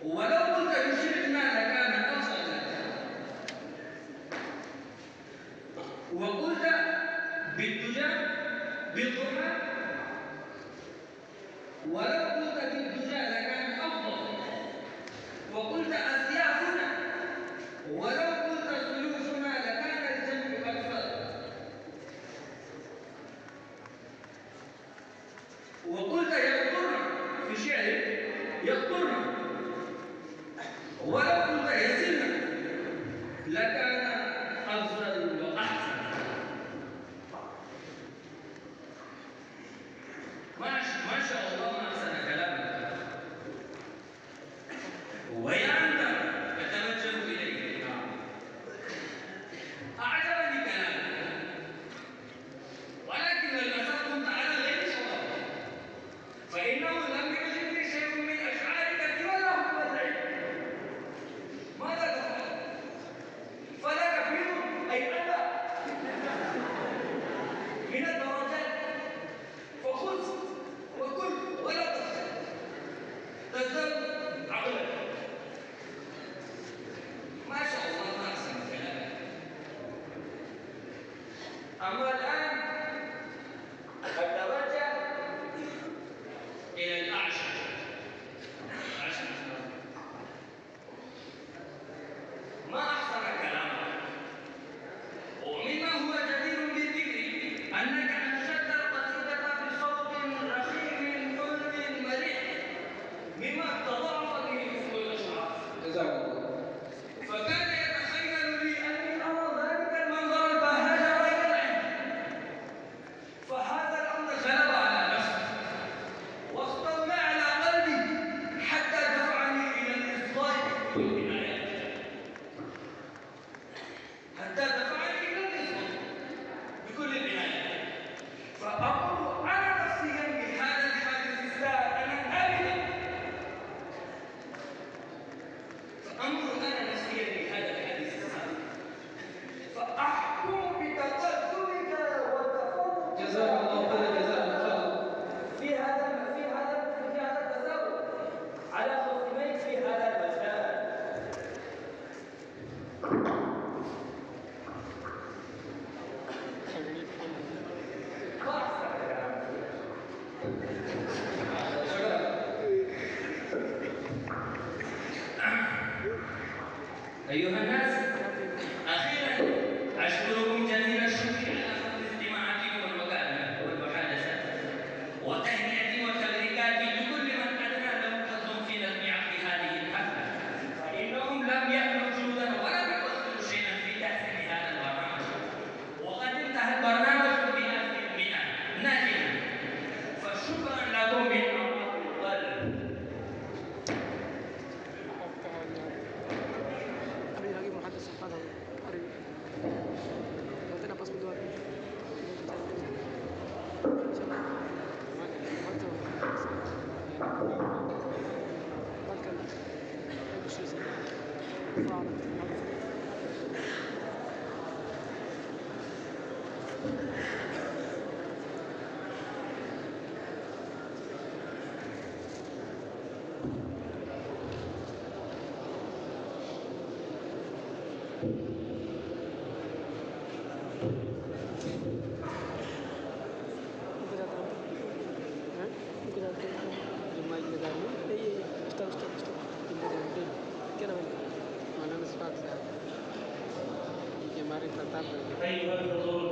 ولو قلت يشركنا لكان أفضل لك، وقلت بالدجى بالضحى ولو قلت بالدجى لكان أفضل، وقلت أسيافنا ولو قلت سيوفنا لكان الجمع أكثر، وقلت يقطرنا في شعر يقطرنا ولو قلت يسرنا لكان أفضل وأحسن. ما شاء الله ما أحسن كلامك. وأنت أتوجه إليك أعجبني كلامك، ولكن للأسف كنت على غير صواب، فإنه لم يعجبني شيء من أشعارك سوى لهم العلم. ماذا تفعل؟ فلا كثير أي ألا من الدرجات، فخذ وكل ولا تخشى تزداد عقلك. ما شاء الله ما أحسن كلامك. أما الآن أتوجه إلى الأعشى. ما أحسن كلامك، ومما هو جدير بالذكر أنك أنشدت القصيدة بصوت رخيم حلو مريح مما تضاعف به مثل الأشعار. جزاك الله. فكان يتخيل لي أني أرى ذلك المنظر البهاج غير العين، فهذا الأمر غلب على نفسي واستولى على قلبي حتى دفعني إلى الإصغاء والعناية، بكل العناية. فأمر أنا نفسيا بهذا الحادث الساء أبدا، فأحكم بتقدمك والتفوق. جزاك الله خير جزاك في هذا التساؤل على خصمين في هذا المجال. أيها الناس، أخيرا أشكركم جزيل الشكر على حسن استماعكم والمكالمة والمحادثة وتهنئتي وتبريكاتي لكل من أدنى له حظ في نظم عقد هذه الحفلة، فإنهم لم يأمنوا جهدا ولم يبذلوا شيئا في تحسين هذا البرنامج، وقد انتهى البرنامج ب100% ناجحا، فشكرا لكم من أعماق القلب. محدث هذا قريب بعدين بس بدور أيها الحضور